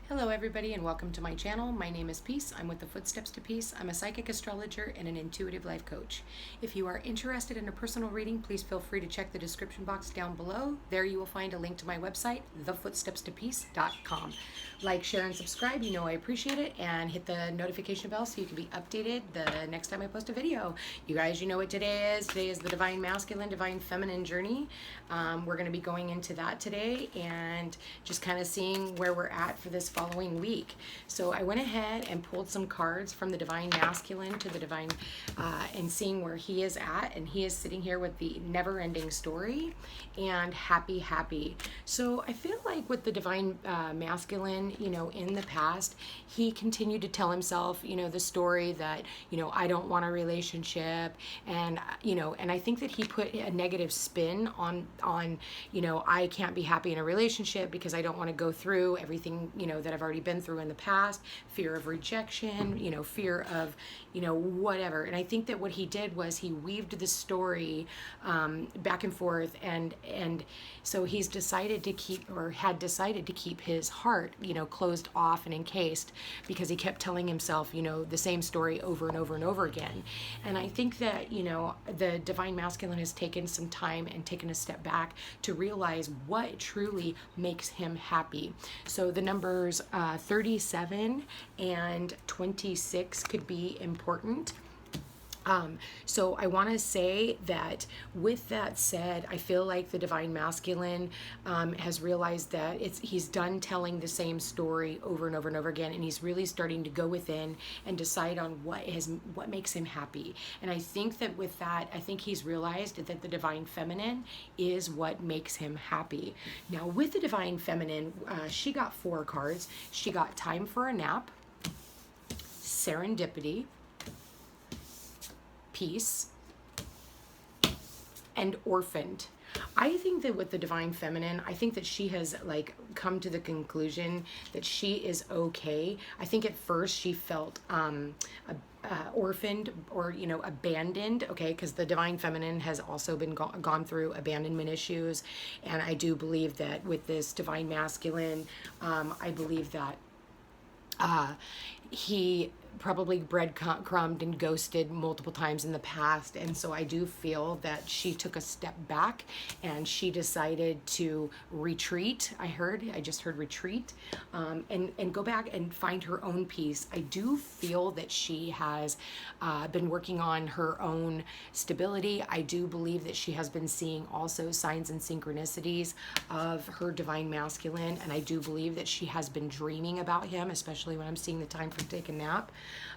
Hello everybody and welcome to my channel. My name is Peace. I'm with the Footsteps to Peace. I'm a psychic astrologer and an intuitive life coach. If you are interested in a personal reading, please feel free to check the description box down below. There you will find a link to my website, thefootstepstopeace.com. Like, share, and subscribe. You know I appreciate it. And hit the notification bell so you can be updated the next time I post a video. You guys, you know what today is. Today is the Divine Masculine, Divine Feminine journey. We're going to be going into that today and just kind of seeing where we're at for this following week. So I went ahead and pulled some cards from the Divine Masculine to the Divine and seeing where he is at, and he is sitting here with the never-ending story and happy. So I feel like with the Divine Masculine, you know, in the past, he continued to tell himself, you know, the story that, you know, I don't want a relationship, and you know, and I think that he put a negative spin on you know, I can't be happy in a relationship because I don't want to go through everything, you know, that I've already been through in the past, fear of rejection, you know, fear of, you know, whatever. And I think that what he did was he weaved the story back and forth, and so he's decided to keep, or had decided to keep, his heart, you know, closed off and encased, because he kept telling himself, you know, the same story over and over and over again. And I think that, you know, the Divine Masculine has taken some time and taken a step back to realize what truly makes him happy. So the numbers 37 and 26 could be important. So I want to say that with that said, I feel like the Divine Masculine has realized that he's done telling the same story over and over and over again, and he's really starting to go within and decide on what makes him happy. And I think that with that, I think he's realized that the Divine Feminine is what makes him happy. Now with the Divine Feminine, she got 4 cards. She got Time for a Nap, Serendipity, Peace, and Orphaned. I think that with the Divine Feminine, I think that she has like come to the conclusion that she is okay. I think at first she felt orphaned, or, you know, abandoned, okay, because the Divine Feminine has also been gone through abandonment issues. And I do believe that with this Divine Masculine, I believe that he probably breadcrumbed and ghosted multiple times in the past. And so I do feel that she took a step back and she decided to retreat. I just heard retreat, and go back and find her own peace. I do feel that she has been working on her own stability. I do believe that she has been seeing also signs and synchronicities of her Divine Masculine. And I do believe that she has been dreaming about him, especially when I'm seeing the time for take a nap.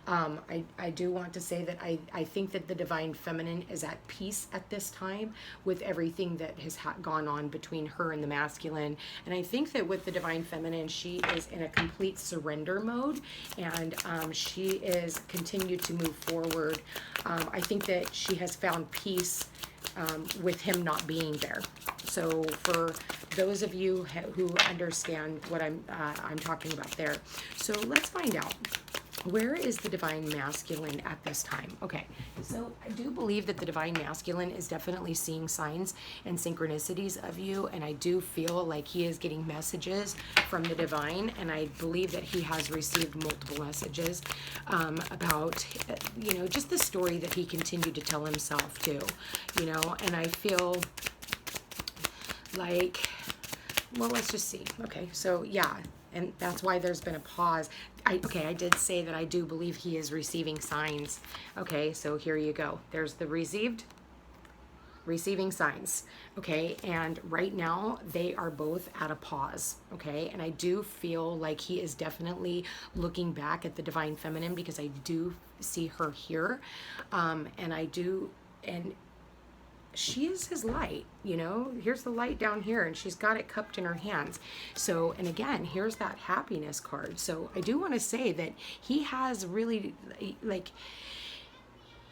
I do want to say that I think that the Divine Feminine is at peace at this time with everything that has gone on between her and the Masculine. And I think that with the Divine Feminine, she is in a complete surrender mode, and she is continued to move forward. I think that she has found peace with him not being there. So for those of you who understand what I'm talking about there, so let's find out. Where is the Divine Masculine at this time? Okay, so I do believe that the Divine Masculine is definitely seeing signs and synchronicities of you, and I do feel like he is getting messages from the Divine, and I believe that he has received multiple messages about, you know, just the story that he continued to tell himself too, you know. And I feel like, well, let's just see. Okay, so yeah, and that's why there's been a pause. I did say that I do believe he is receiving signs. Okay, so here you go. There's the receiving signs. Okay, and right now they are both at a pause. Okay, and I do feel like he is definitely looking back at the Divine Feminine, because I do see her here, and she is his light, you know. Here's the light down here, and she's got it cupped in her hands. So, and again, here's that happiness card. So I do want to say that he has really, like,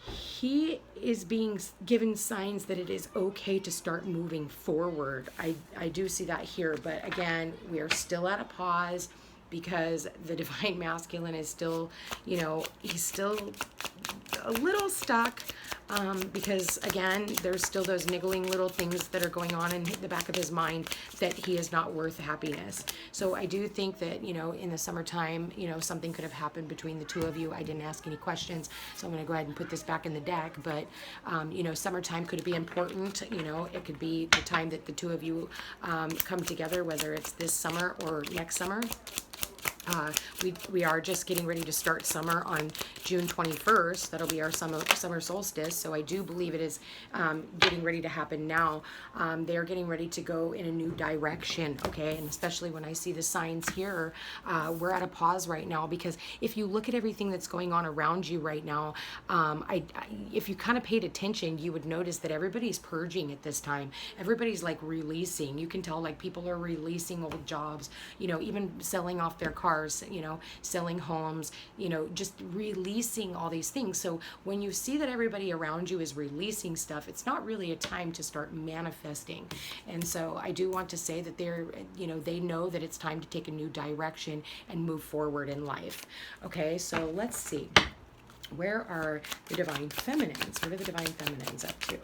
he is being given signs that it is okay to start moving forward. I do see that here, but again, we are still at a pause, because the Divine Masculine is still, you know, he's still a little stuck. because again, there's still those niggling little things that are going on in the back of his mind that he is not worth happiness. So I do think that, you know, in the summertime, you know, something could have happened between the two of you. I didn't ask any questions, so I'm going to go ahead and put this back in the deck. But, you know, summertime could be important. You know, it could be the time that the two of you come together, whether it's this summer or next summer. We are just getting ready to start summer on June 21st. That'll be our summer solstice. So I do believe it is getting ready to happen now. They are getting ready to go in a new direction, okay? And especially when I see the signs here, we're at a pause right now, because if you look at everything that's going on around you right now, if you kind of paid attention, you would notice that everybody's purging at this time. Everybody's like releasing. You can tell like people are releasing old jobs, you know, even selling off their cars, you know, selling homes, you know, just releasing all these things. So when you see that everybody around you is releasing stuff, it's not really a time to start manifesting. And so I do want to say that they're, you know, they know that it's time to take a new direction and move forward in life. Okay, so let's see. Where are the divine feminines? What are the divine feminines up to?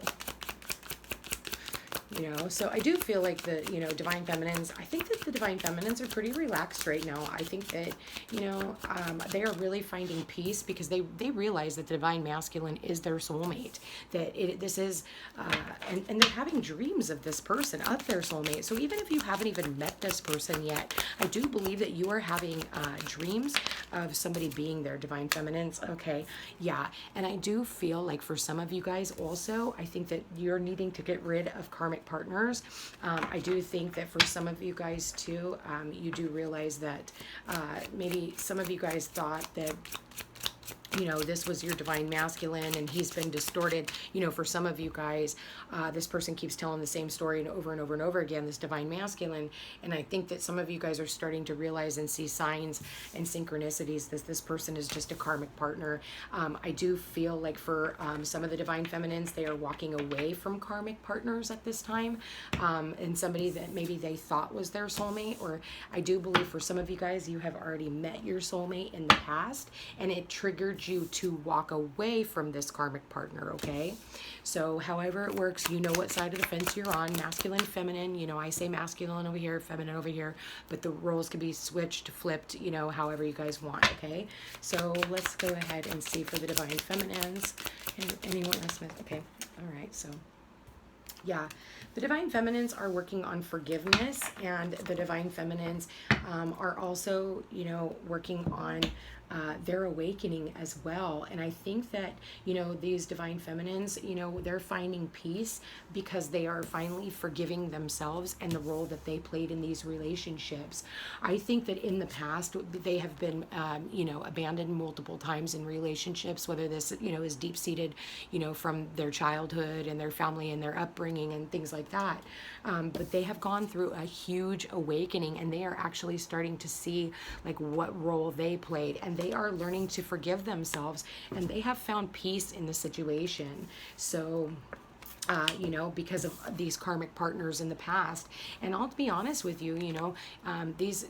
You know, so I do feel like the, you know, divine feminines, I think that the divine feminines are pretty relaxed right now. I think that, you know, they are really finding peace, because they realize that the divine masculine is their soulmate, that this is, and they're having dreams of this person, of their soulmate. So even if you haven't even met this person yet, I do believe that you are having dreams of somebody being their divine feminines. Okay, yeah. And I do feel like for some of you guys also, I think that you're needing to get rid of karmic partners. I do think that for some of you guys too, you do realize that maybe some of you guys thought that, you know, this was your divine masculine and he's been distorted. You know, for some of you guys, this person keeps telling the same story and over and over and over again, this divine masculine. And I think that some of you guys are starting to realize and see signs and synchronicities that this person is just a karmic partner. I do feel like for some of the divine feminines, they are walking away from karmic partners at this time. And somebody that maybe they thought was their soulmate, or I do believe for some of you guys, you have already met your soulmate in the past and it triggered you to walk away from this karmic partner, okay? So however it works, you know what side of the fence you're on, masculine, feminine. You know, I say masculine over here, feminine over here, but the roles can be switched, flipped, you know, however you guys want, okay? So let's go ahead and see for the divine feminines. And anyone else? Okay, all right, so yeah, the divine feminines are working on forgiveness, and the divine feminines are also, you know, working on their awakening as well. And I think that, you know, these divine feminines, you know, they're finding peace because they are finally forgiving themselves and the role that they played in these relationships. I think that in the past, they have been, you know, abandoned multiple times in relationships, whether this, you know, is deep-seated, you know, from their childhood and their family and their upbringing and things like that. But they have gone through a huge awakening, and they are actually starting to see like what role they played, and they are learning to forgive themselves, and they have found peace in the situation. So you know, because of these karmic partners in the past. And I'll be honest with you, you know, these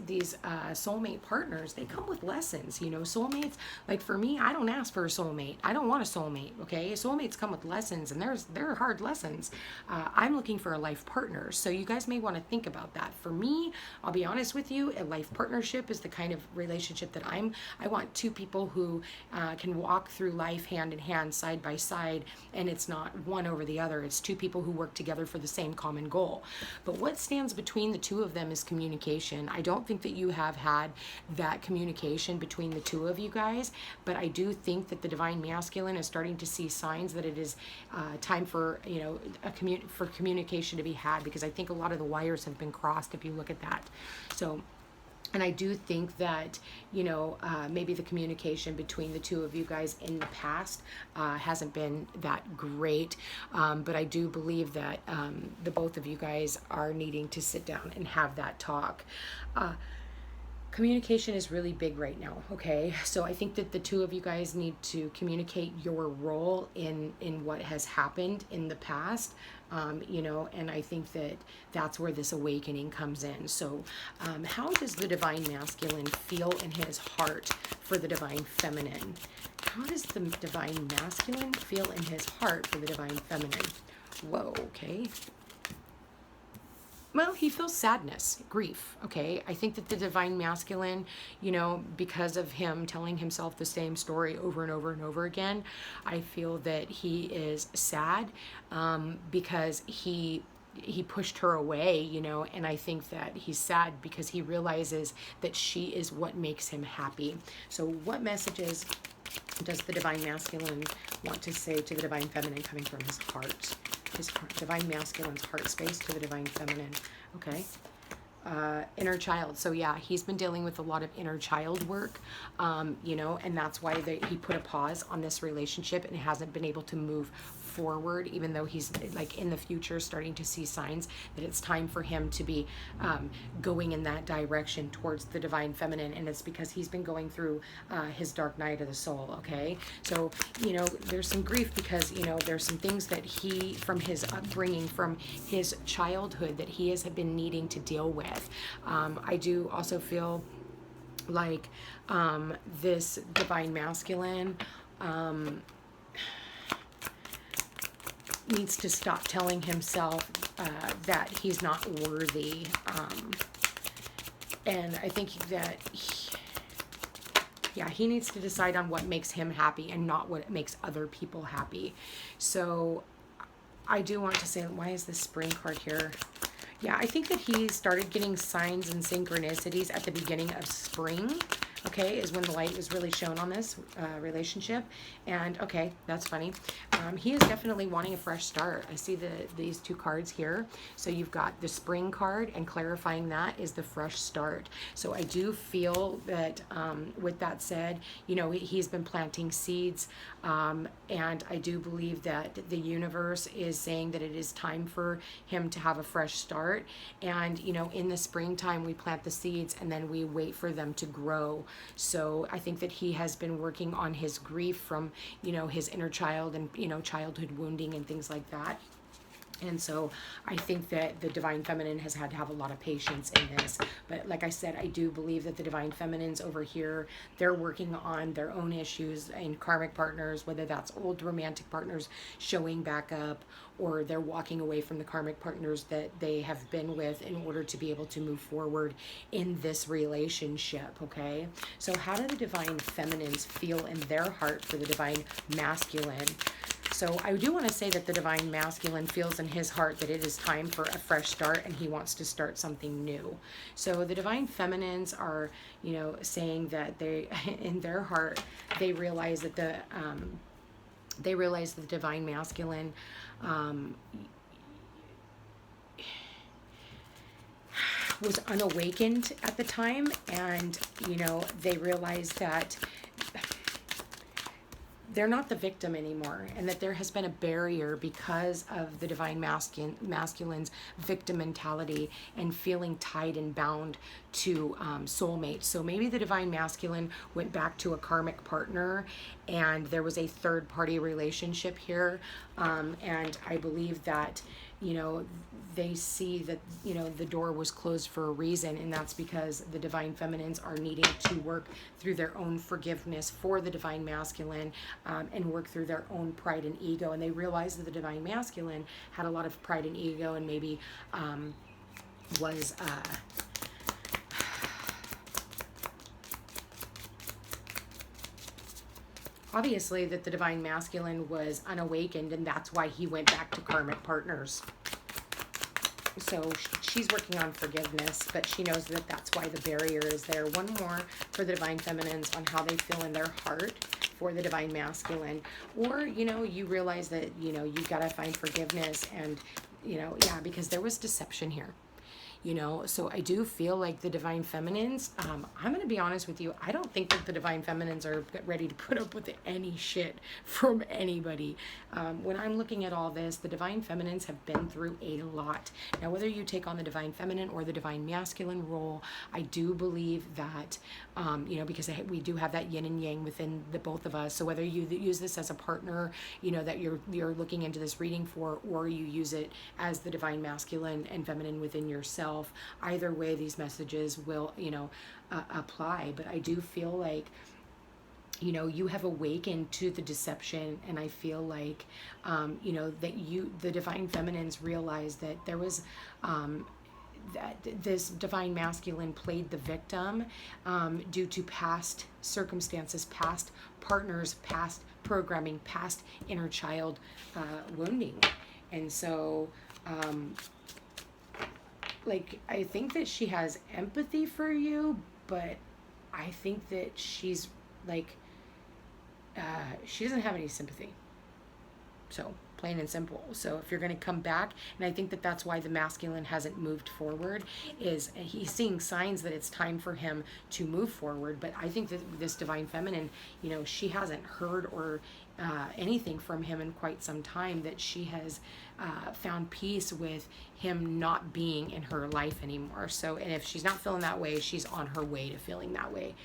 soulmate partners, they come with lessons. You know, soulmates, like for me, I don't ask for a soulmate. I don't want a soulmate, okay? Soulmates come with lessons, and they're hard lessons. I'm looking for a life partner, so you guys may want to think about that. For me, I'll be honest with you, a life partnership is the kind of relationship that I want two people who can walk through life hand in hand, side by side, and it's not one over the other. It's two people who work together for the same common goal. But what stands between the two of them is communication. I don't think that you have had that communication between the two of you guys, but I do think that the divine masculine is starting to see signs that it is time for, you know, for communication to be had, because I think a lot of the wires have been crossed if you look at that. So, and I do think that, you know, maybe the communication between the two of you guys in the past hasn't been that great. But I do believe that the both of you guys are needing to sit down and have that talk. Communication is really big right now, okay? So I think that the two of you guys need to communicate your role in what has happened in the past, you know, and I think that that's where this awakening comes in. So how does the divine masculine feel in his heart for the divine feminine? how does the divine masculine feel in his heart for the divine feminine? Whoa, okay. Well, he feels sadness, grief, okay? I think that the divine masculine, you know, because of him telling himself the same story over and over and over again, I feel that he is sad because he pushed her away, you know, and I think that he's sad because he realizes that she is what makes him happy. So what messages does the divine masculine want to say to the divine feminine coming from his heart? His heart, divine masculine's heart space to the divine feminine. Okay. Inner child. So yeah, he's been dealing with a lot of inner child work, you know, and that's why he put a pause on this relationship and hasn't been able to move forward, even though he's like in the future starting to see signs that it's time for him to be going in that direction towards the divine feminine. And it's because he's been going through his dark night of the soul. Okay. So, you know, there's some grief because, you know, there's some things that he, from his upbringing, from his childhood, that he has been needing to deal with. I do also feel like this divine masculine needs to stop telling himself that he's not worthy. And I think that he needs to decide on what makes him happy and not what makes other people happy. So I do want to say, why is this spring card here? Yeah, I think that he started getting signs and synchronicities at the beginning of spring, okay, is when the light was really shown on this relationship. And okay, that's funny. He is definitely wanting a fresh start. I see these two cards here. So you've got the spring card, and clarifying that is the fresh start. So I do feel that with that said, you know, he's been planting seeds, and I do believe that the universe is saying that it is time for him to have a fresh start. And, you know, in the springtime, we plant the seeds and then we wait for them to grow. So I think that he has been working on his grief from, you know, his inner child and, you know, childhood wounding and things like that. And so I think that the divine feminine has had to have a lot of patience in this. But like I said, I do believe that the divine feminines over here, they're working on their own issues and karmic partners, whether that's old romantic partners showing back up, or they're walking away from the karmic partners that they have been with in order to be able to move forward in this relationship, okay? So how do the divine feminines feel in their heart for the divine masculine? So I do want to say that the divine masculine feels in his heart that it is time for a fresh start and he wants to start something new. So the divine feminines are, you know, saying that they, in their heart, they realize that the divine masculine was unawakened at the time, and, you know, they realized that they're not the victim anymore, and that there has been a barrier because of the divine masculine's victim mentality and feeling tied and bound to soulmates. So maybe the divine masculine went back to a karmic partner and there was a third party relationship here, and I believe that, you know, they see that, you know, the door was closed for a reason, and that's because the divine feminines are needing to work through their own forgiveness for the divine masculine, and work through their own pride and ego. And they realize that the divine masculine had a lot of pride and ego, and maybe was obviously that the divine masculine was unawakened, and that's why he went back to karmic partners. So she's working on forgiveness, but she knows that that's why the barrier is there. One more for the divine feminines on how they feel in their heart for the divine masculine. Or, you know, you realize that, you know, you got to find forgiveness, and, you know, yeah, because there was deception here. You know, so I do feel like the divine feminines, I'm going to be honest with you, I don't think that the divine feminines are ready to put up with any shit from anybody. When I'm looking at all this, the divine feminines have been through a lot. Now, whether you take on the divine feminine or the divine masculine role, I do believe that, you know, because we do have that yin and yang within the both of us. So whether you use this as a partner, you know, that you're looking into this reading for, or you use it as the divine masculine and feminine within yourself, either way these messages will, you know, apply. But I do feel like you know, you have awakened to the deception, and I feel like, you know, that the divine feminines realized that there was, that this divine masculine played the victim due to past circumstances, past partners, past programming, past inner child wounding. And so, like, I think that she has empathy for you, but I think that she's like, she doesn't have any sympathy. So, plain and simple. So if you're going to come back, and I think that that's why the masculine hasn't moved forward, is he's seeing signs that it's time for him to move forward. But I think that this divine feminine, you know, she hasn't heard or anything from him in quite some time, that she has found peace with him not being in her life anymore. So, and if she's not feeling that way, she's on her way to feeling that way,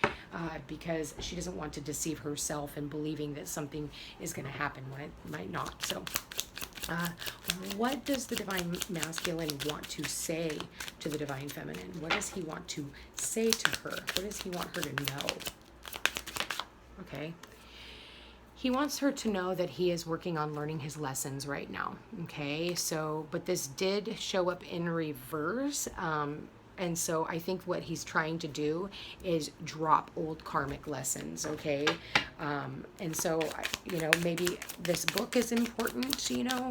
because she doesn't want to deceive herself in believing that something is going to happen when it might not. So what does the divine masculine want to say to the divine feminine? What does he want to say to her? What does he want her to know? Okay. He wants her to know that he is working on learning his lessons right now. Okay. So, but this did show up in reverse. And so I think what he's trying to do is drop old karmic lessons, okay? And so, you know, maybe this book is important, you know?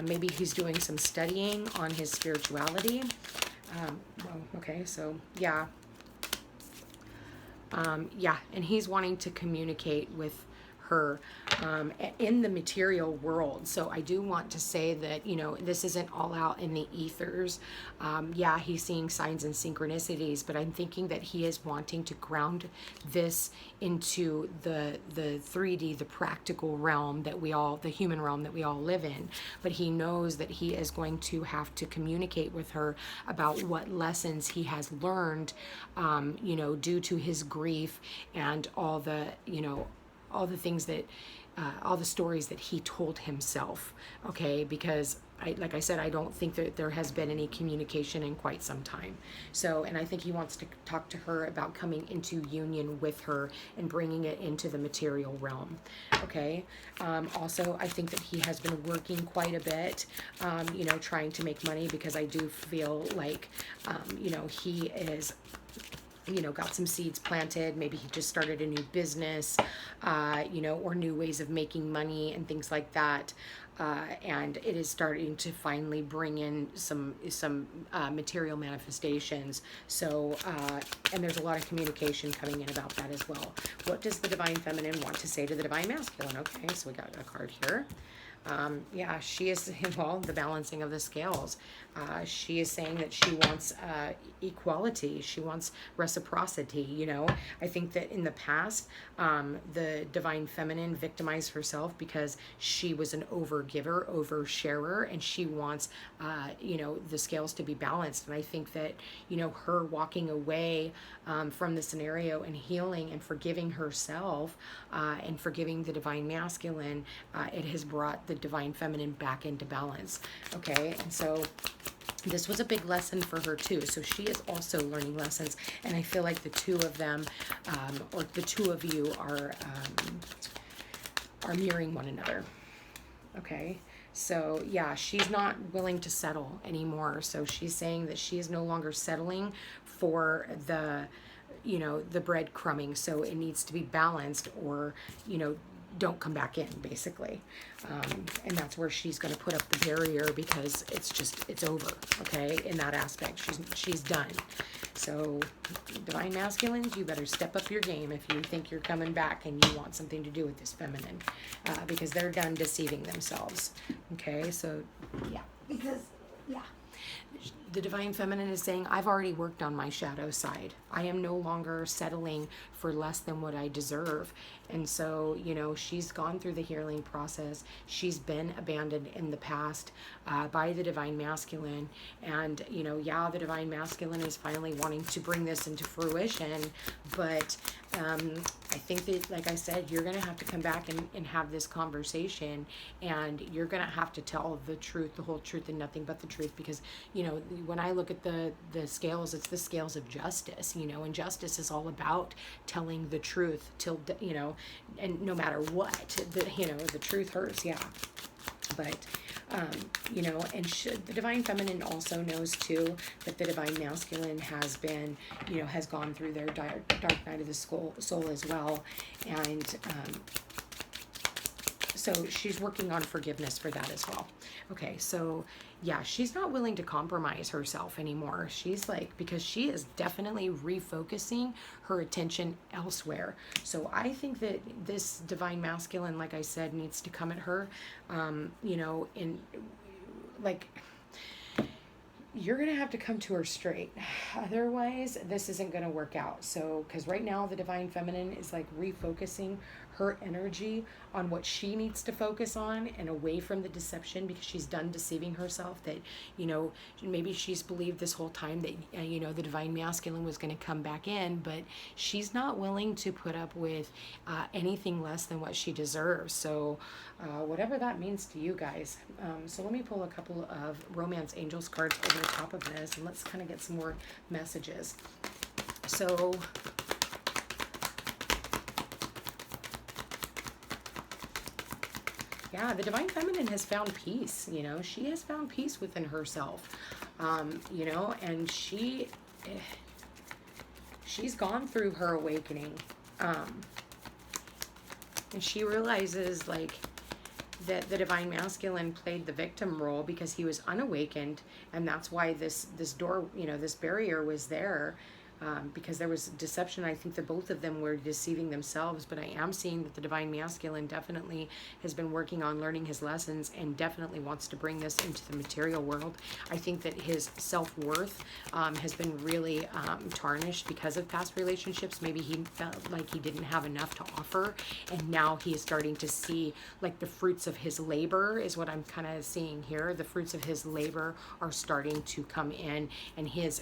Maybe he's doing some studying on his spirituality. Well, okay, so, yeah. Yeah, and he's wanting to communicate with her in the material world. So I do want to say that, you know, this isn't all out in the ethers. Yeah, he's seeing signs and synchronicities, but I'm thinking that he is wanting to ground this into the 3D, the practical realm that we all, the human realm that we all live in. But he knows that he is going to have to communicate with her about what lessons he has learned, you know, due to his grief and all the, you know, all the things that, all the stories that he told himself, okay? Because, like I said, I don't think that there has been any communication in quite some time. So, and I think he wants to talk to her about coming into union with her and bringing it into the material realm, okay? Also, I think that he has been working quite a bit, you know, trying to make money, because I do feel like, you know, he is, you know, got some seeds planted. Maybe he just started a new business, you know, or new ways of making money and things like that. And it is starting to finally bring in some material manifestations. So, and there's a lot of communication coming in about that as well. What does the divine feminine want to say to the divine masculine? Okay, so we got a card here. Yeah, she is, well, the balancing of the scales. She is saying that she wants equality. She wants reciprocity, you know. I think that in the past, the divine feminine victimized herself because she was an overgiver, oversharer, and she wants, you know, the scales to be balanced. And I think that, you know, her walking away from the scenario and healing and forgiving herself and forgiving the divine masculine, it has brought the divine feminine back into balance. Okay, and so this was a big lesson for her too. So she is also learning lessons, and I feel like the two of them, or the two of you, are mirroring one another. Okay, so yeah, she's not willing to settle anymore. So she's saying that she is no longer settling for the, you know, the breadcrumbing. So it needs to be balanced, or, you know, don't come back in, basically. And that's where she's going to put up the barrier, because it's over, okay, in that aspect. She's done. So divine masculines, you better step up your game if you think you're coming back and you want something to do with this feminine, because they're done deceiving themselves. Okay, so yeah, because yeah, the divine feminine is saying, I've already worked on my shadow side. I am no longer settling for less than what I deserve. And so, you know, she's gone through the healing process. She's been abandoned in the past by the divine masculine. And, you know, yeah, the divine masculine is finally wanting to bring this into fruition. But I think that, like I said, you're going to have to come back and have this conversation, and you're going to have to tell the truth, the whole truth, and nothing but the truth, because, you know, when I look at the scales, it's the scales of justice, you know, and justice is all about telling the truth till, you know, and no matter what, you know, the truth hurts, yeah. But, you know, and the divine feminine also knows too that the divine masculine has been, you know, has gone through their dark night of the soul as well. And so she's working on forgiveness for that as well. Okay, so yeah, she's not willing to compromise herself anymore. She's like, because she is definitely refocusing her attention elsewhere. So I think that this divine masculine, like I said, needs to come at her, you know, in like, you're going to have to come to her straight. Otherwise, this isn't going to work out. So, because right now the divine feminine is like refocusing her energy on what she needs to focus on and away from the deception, because she's done deceiving herself that, you know, maybe she's believed this whole time that, you know, the divine masculine was going to come back in, but she's not willing to put up with anything less than what she deserves. So whatever that means to you guys. So let me pull a couple of romance angels cards over the top of this, and let's kind of get some more messages. So yeah, the divine feminine has found peace, you know, she has found peace within herself, you know, and she's gone through her awakening, and she realizes, like, that the divine masculine played the victim role because he was unawakened, and that's why this door, you know, this barrier was there. Because there was deception. I think that both of them were deceiving themselves, but I am seeing that the divine masculine definitely has been working on learning his lessons and definitely wants to bring this into the material world. I think that his self-worth has been really tarnished because of past relationships. Maybe he felt like he didn't have enough to offer, and now he is starting to see, like, the fruits of his labor is what I'm kind of seeing here. The fruits of his labor are starting to come in, and his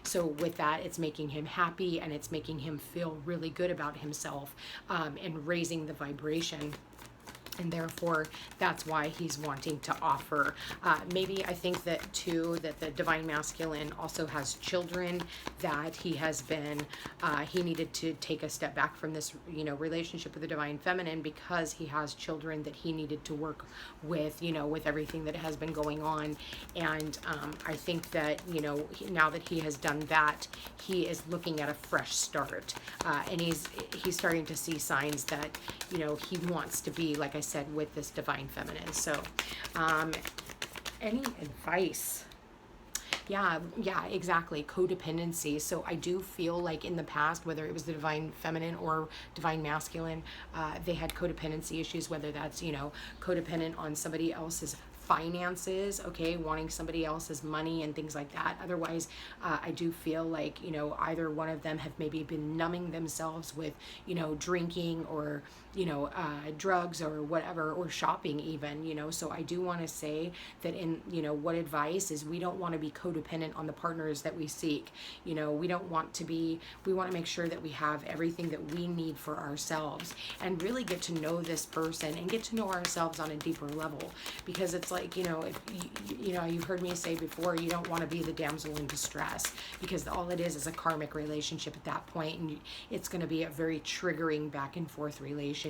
so with that, it's making him happy, and it's making him feel really good about himself, and raising the vibration. And therefore, that's why he's wanting to offer. Maybe I think that too, that the divine masculine also has children that he has been, he needed to take a step back from this, you know, relationship with the divine feminine, because he has children that he needed to work with, you know, with everything that has been going on. And I think that, you know, now that he has done that, he is looking at a fresh start. And he's starting to see signs that, you know, he wants to be, like I said, with this divine feminine. So any advice? Yeah, exactly. Codependency. So I do feel like in the past, whether it was the divine feminine or divine masculine, they had codependency issues, whether that's, you know, codependent on somebody else's finances, okay, wanting somebody else's money and things like that. Otherwise, I do feel like, you know, either one of them have maybe been numbing themselves with, you know, drinking or, you know, drugs or whatever, or shopping even, you know. So I do want to say that in, you know, what advice is, we don't want to be codependent on the partners that we seek. You know, we don't want to be, we want to make sure that we have everything that we need for ourselves, and really get to know this person and get to know ourselves on a deeper level. Because it's like, you know, if you know, you've heard me say before, you don't want to be the damsel in distress, because all it is a karmic relationship at that point, and it's going to be a very triggering back and forth relationship.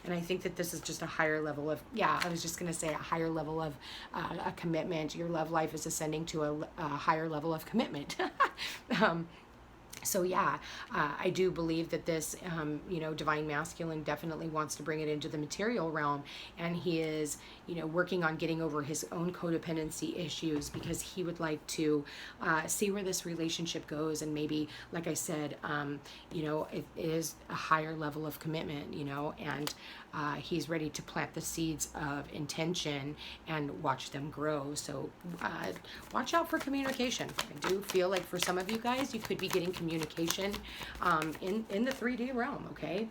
And I think that this is just a higher level of, yeah, I was just going to say a higher level of a commitment. Your love life is ascending to a higher level of commitment. So yeah, I do believe that this, you know, divine masculine definitely wants to bring it into the material realm, and he is, you know, working on getting over his own codependency issues, because he would like to see where this relationship goes, and maybe, like I said, you know, it is a higher level of commitment, you know, and he's ready to plant the seeds of intention and watch them grow. So watch out for communication. I do feel like for some of you guys, you could be getting communication communication in the 3D realm, okay?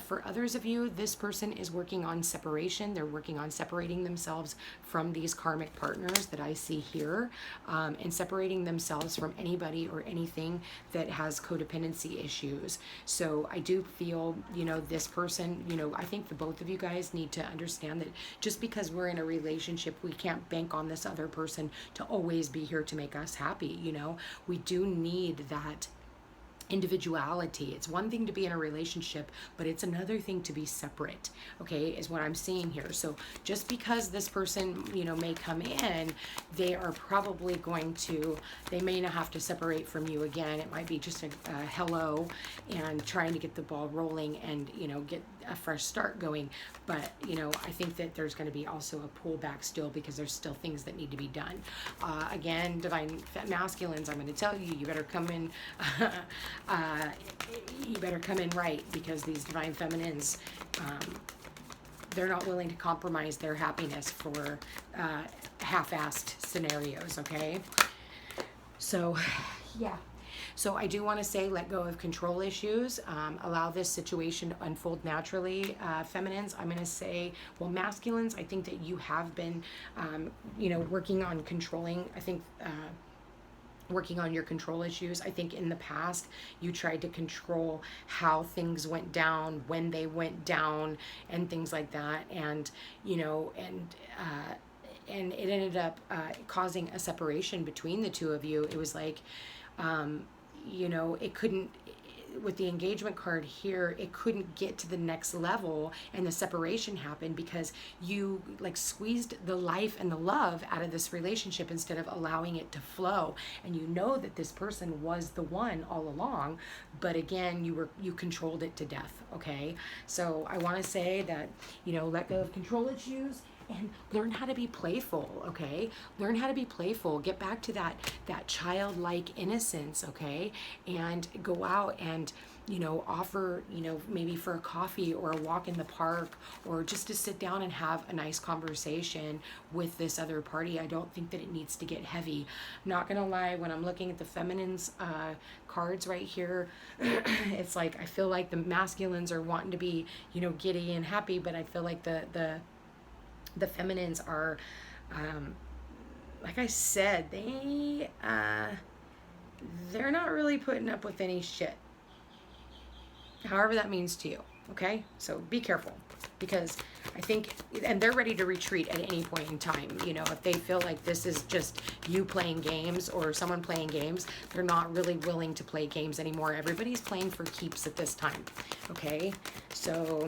For others of you, this person is working on separation. They're working on separating themselves from these karmic partners that I see here, and separating themselves from anybody or anything that has codependency issues. So I do feel, you know, this person, you know, I think the both of you guys need to understand that just because we're in a relationship, we can't bank on this other person to always be here to make us happy. You know, we do need that individuality. It's one thing to be in a relationship, but it's another thing to be separate, okay, is what I'm seeing here. So just because this person, you know, may come in, they are probably going to, they may not have to separate from you again. It might be just a hello and trying to get the ball rolling and, you know, get a fresh start going. But, you know, I think that there's going to be also a pullback still, because there's still things that need to be done. Again, divine masculines, I'm going to tell you, you better come in you better come in right, because these divine feminines, they're not willing to compromise their happiness for half-assed scenarios, okay? So, yeah. So I do want to say, let go of control issues. Allow this situation to unfold naturally. Feminines, I'm going to say, well, masculines, I think that you have been, you know, working on controlling, I think, working on your control issues. I think in the past you tried to control how things went down, when they went down, and things like that. And, you know, and it ended up causing a separation between the two of you. It was like, you know, it couldn't, with the engagement card here, it couldn't get to the next level, and the separation happened because you like squeezed the life and the love out of this relationship instead of allowing it to flow. And you know that this person was the one all along, but again, you controlled it to death, okay? So I want to say that, you know, let go of control issues and learn how to be playful, okay? Learn how to be playful. Get back to that childlike innocence, okay? And go out and, you know, offer, you know, maybe for a coffee or a walk in the park, or just to sit down and have a nice conversation with this other party. I don't think that it needs to get heavy. I'm not gonna lie, when I'm looking at the feminines cards right here, it's like I feel like the masculines are wanting to be, you know, giddy and happy, but I feel like the feminines are, like I said, they're not really putting up with any shit, however that means to you, okay? So be careful, because I think, and they're ready to retreat at any point in time. You know, if they feel like this is just you playing games or someone playing games, they're not really willing to play games anymore. Everybody's playing for keeps at this time, okay? So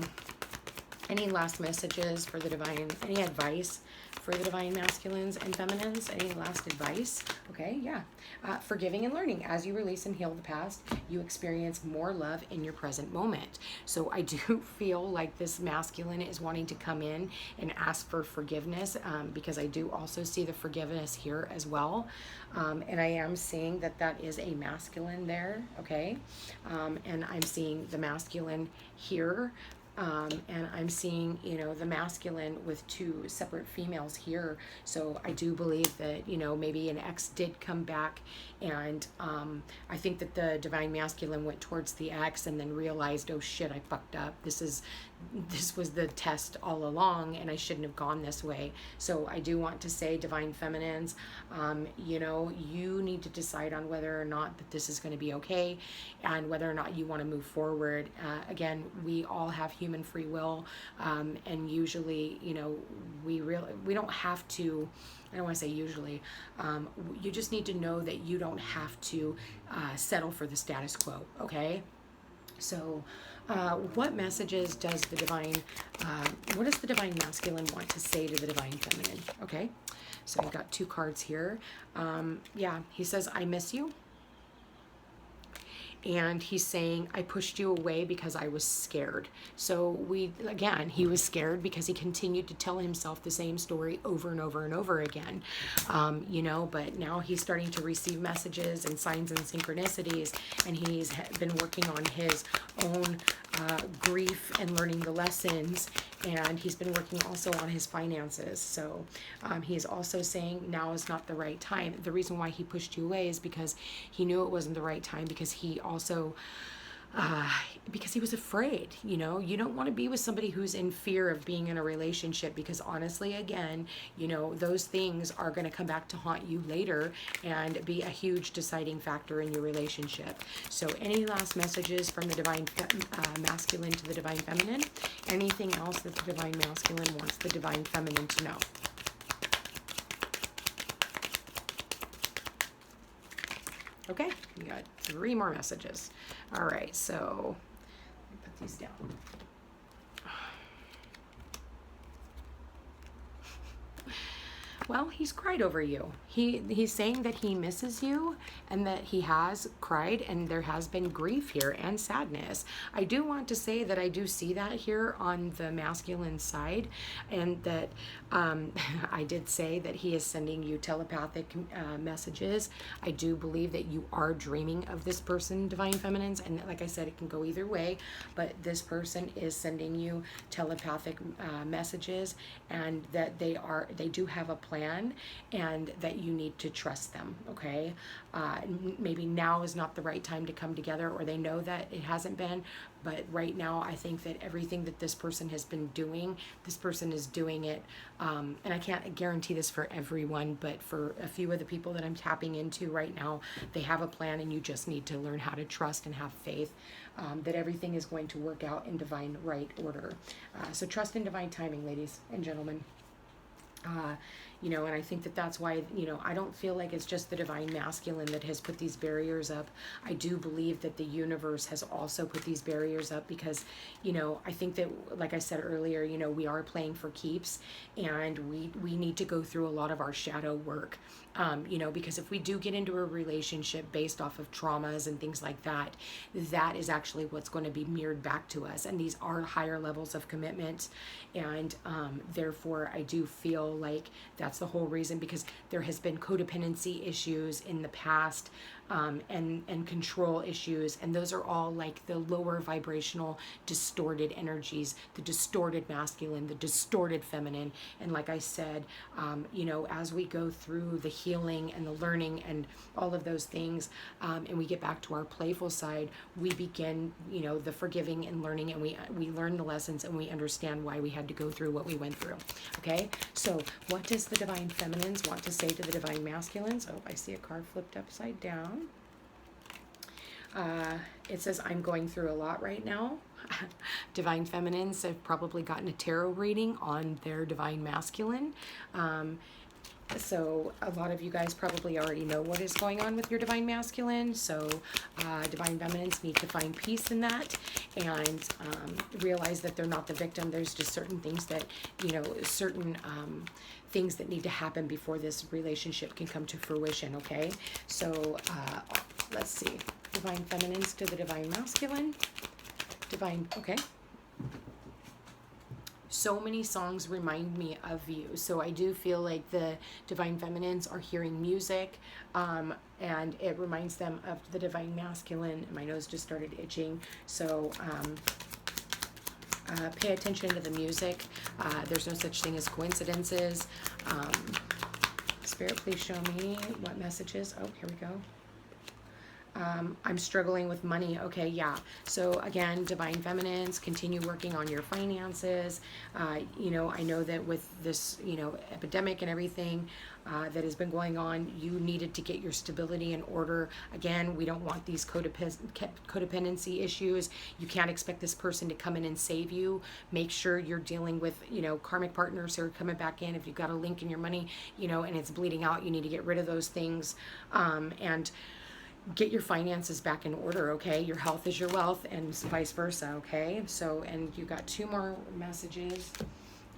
any last messages for the divine, any advice for the divine masculines and feminines? Any last advice? Okay, yeah. Forgiving and learning. As you release and heal the past, you experience more love in your present moment. So I do feel like this masculine is wanting to come in and ask for forgiveness, because I do also see the forgiveness here as well. And I am seeing that is a masculine there, okay? And I'm seeing the masculine here. And I'm seeing, you know, the masculine with two separate females here. So I do believe that, you know, maybe an ex did come back, and I think that the divine masculine went towards the ex and then realized, oh shit, I fucked up. This was the test all along, and I shouldn't have gone this way. So I do want to say, divine feminines, you know, you need to decide on whether or not that this is going to be okay, and whether or not you want to move forward. Again, we all have human free will, and usually, you know, we don't have to, I don't want to say usually, you just need to know that you don't have to settle for the status quo, okay? So what messages does the divine, what does the divine masculine want to say to the divine feminine? Okay, so I got two cards here. Yeah, he says, I miss you. And he's saying, I pushed you away because I was scared. So he was scared because he continued to tell himself the same story over and over and over again. You know, but now he's starting to receive messages and signs and synchronicities, and he's been working on his own grief and learning the lessons, and he's been working also on his finances. So he is also saying now is not the right time. The reason why he pushed you away is because he knew it wasn't the right time, because he also because he was afraid. You know, you don't want to be with somebody who's in fear of being in a relationship, because honestly, again, you know, those things are going to come back to haunt you later and be a huge deciding factor in your relationship. So any last messages from the divine masculine to the divine feminine? Anything else that the divine masculine wants the divine feminine to know? Okay, we got 3 more messages. All right, so let me put these down. Well, he's cried over you. He's saying that he misses you and that he has cried, and there has been grief here and sadness. I do want to say that I do see that here on the masculine side, and that I did say that he is sending you telepathic messages. I do believe that you are dreaming of this person, divine feminines, and like I said, it can go either way, but this person is sending you telepathic messages, and that they do have a plan, and that you need to trust them. Okay, maybe now is not the right time to come together, or they know that it hasn't been, but right now I think that everything that this person has been doing, this person is doing it, and I can't guarantee this for everyone, but for a few of the people that I'm tapping into right now, they have a plan, and you just need to learn how to trust and have faith that everything is going to work out in divine right order. So trust in divine timing, ladies and gentlemen. You know, and I think that that's why, you know, I don't feel like it's just the divine masculine that has put these barriers up. I do believe that the universe has also put these barriers up, because, you know, I think that, like I said earlier, you know, we are playing for keeps, and we need to go through a lot of our shadow work. You know, because if we do get into a relationship based off of traumas and things like that, that is actually what's going to be mirrored back to us. And these are higher levels of commitment. And therefore, I do feel like that's the whole reason, because there has been codependency issues in the past, and control issues. And those are all like the lower vibrational distorted energies, the distorted masculine, the distorted feminine. And like I said, you know, as we go through the healing and the learning and all of those things, and we get back to our playful side, we begin, you know, the forgiving and learning, and we learn the lessons, and we understand why we had to go through what we went through. Okay, so what does the divine feminines want to say to the divine masculines? Oh, I see a card flipped upside down. It says, I'm going through a lot right now. Divine feminines have probably gotten a tarot reading on their divine masculine. So a lot of you guys probably already know what is going on with your divine masculine. So divine feminines need to find peace in that, and realize that they're not the victim. There's just certain things that, you know, certain things that need to happen before this relationship can come to fruition. Okay, so let's see. Divine feminines to the divine masculine. Divine, okay. So many songs remind me of you. So I do feel like the divine feminines are hearing music, and it reminds them of the divine masculine. My nose just started itching. So pay attention to the music. There's no such thing as coincidences. Spirit, please show me what messages. Oh, here we go. I'm struggling with money. Okay, yeah. So again, divine feminines, continue working on your finances. You know, I know that with this, you know, epidemic and everything that has been going on, you needed to get your stability in order. Again, we don't want these codependency issues. You can't expect this person to come in and save you. Make sure you're dealing with, you know, karmic partners who are coming back in. If you've got a link in your money, you know, and it's bleeding out, you need to get rid of those things. And get your finances back in order. Okay, your health is your wealth, and vice versa. Okay, so, and you got 2 more messages.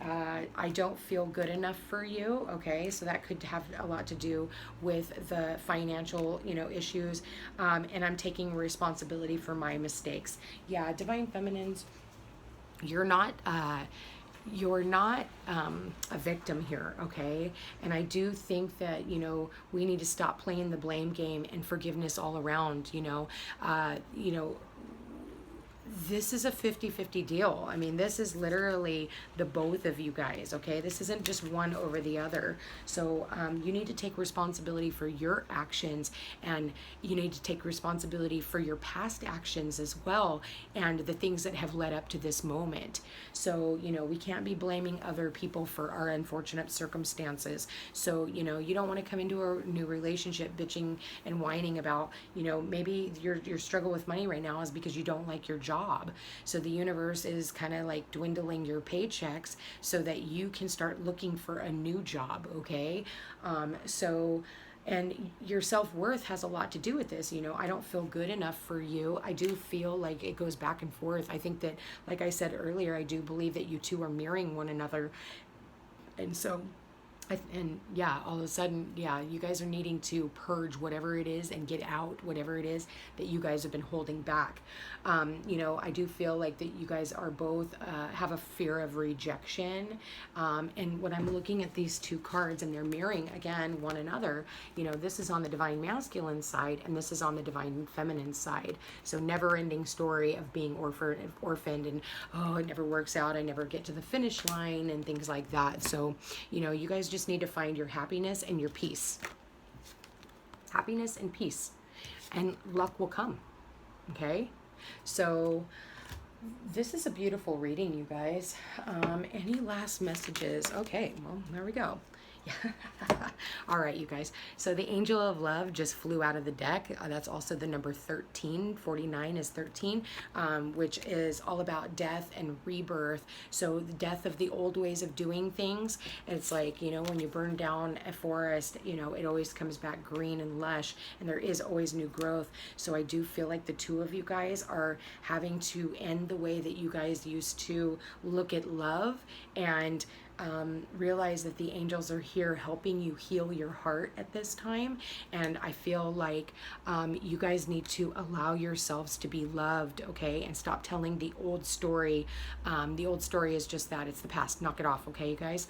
I don't feel good enough for you. Okay, so that could have a lot to do with the financial, you know, issues, and I'm taking responsibility for my mistakes. Yeah, divine feminines, you're not a victim here, okay? And I do think that, you know, we need to stop playing the blame game and forgiveness all around. You know, this is a 50-50 deal. I mean, this is literally the both of you guys, okay? This isn't just one over the other. So you need to take responsibility for your actions, and you need to take responsibility for your past actions as well, and the things that have led up to this moment. So, you know, we can't be blaming other people for our unfortunate circumstances. So, you know, you don't want to come into a new relationship bitching and whining about, you know, maybe your struggle with money right now is because you don't like your job. So the universe is kind of like dwindling your paychecks so that you can start looking for a new job, okay? And your self-worth has a lot to do with this. You know, I don't feel good enough for you. I do feel like it goes back and forth. I think that, like I said earlier, I do believe that you two are mirroring one another. And so yeah, all of a sudden, yeah, you guys are needing to purge whatever it is and get out whatever it is that you guys have been holding back. You know, I do feel like that you guys are both have a fear of rejection. And when I'm looking at these two cards and they're mirroring again one another, you know, this is on the divine masculine side and this is on the divine feminine side. So never-ending story of being orphaned and, oh, it never works out. I never get to the finish line and things like that. So, you know, you guys just need to find your happiness and your peace. Happiness and peace. And luck will come. Okay? So this is a beautiful reading, you guys. Any last messages? Okay, well, there we go. All right, you guys. So the angel of love just flew out of the deck. That's also the number 13. 49 is 13, which is all about death and rebirth. So the death of the old ways of doing things. It's like, you know, when you burn down a forest, you know, it always comes back green and lush, and there is always new growth. So I do feel like the two of you guys are having to end the way that you guys used to look at love, and realize that the angels are here helping you heal your heart at this time. And I feel like you guys need to allow yourselves to be loved, okay? And stop telling the old story. The old story is just that. It's the past. Knock it off, okay, you guys?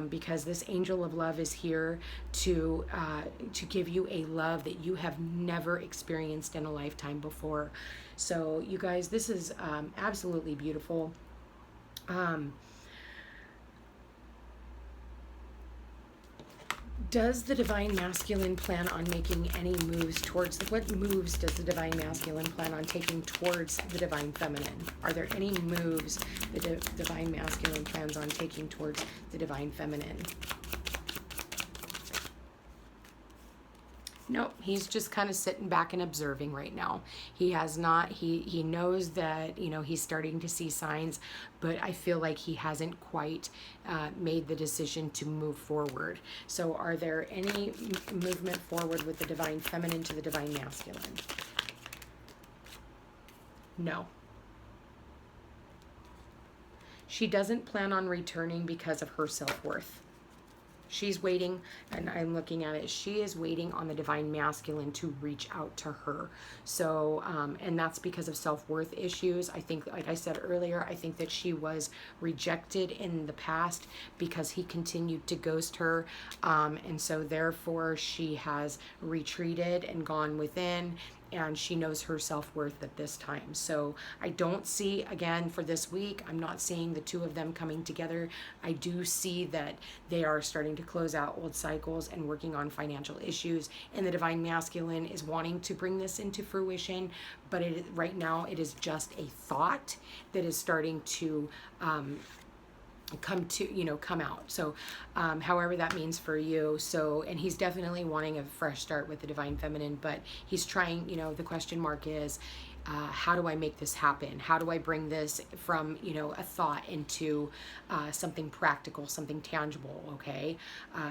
Because this angel of love is here to give you a love that you have never experienced in a lifetime before. So, you guys, this is absolutely beautiful. Does the divine masculine plan on making any moves towards, what moves does the divine masculine plan on taking towards the divine feminine? Are there any moves the divine masculine plans on taking towards the divine feminine? No, he's just kind of sitting back and observing right now. He has not, he knows that, you know, he's starting to see signs, but I feel like he hasn't quite made the decision to move forward. So are there any movement forward with the divine feminine to the divine masculine? No. She doesn't plan on returning because of her self-worth. She's waiting, and I'm looking at it, she is waiting on the divine masculine to reach out to her. So, and that's because of self-worth issues. I think, like I said earlier, I think that she was rejected in the past because he continued to ghost her. And so therefore she has retreated and gone within, and she knows her self-worth at this time. So I don't see, again, for this week, I'm not seeing the two of them coming together. I do see that they are starting to close out old cycles and working on financial issues, and the divine masculine is wanting to bring this into fruition, but right now it is just a thought that is starting to come out. So however that means for you. So, and he's definitely wanting a fresh start with the divine feminine, but he's trying, you know, the question mark is, how do I make this happen? How do I bring this from, you know, a thought into something practical, something tangible, okay?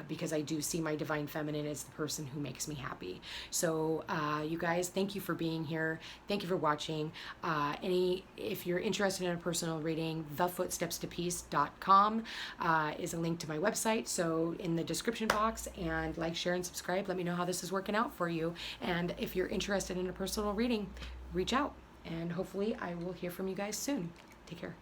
Because I do see my divine feminine as the person who makes me happy. So you guys, thank you for being here. Thank you for watching. If you're interested in a personal reading, thefootstepstopeace.com is a link to my website. So in the description box, and like, share, and subscribe. Let me know how this is working out for you. And if you're interested in a personal reading, reach out, and hopefully I will hear from you guys soon. Take care.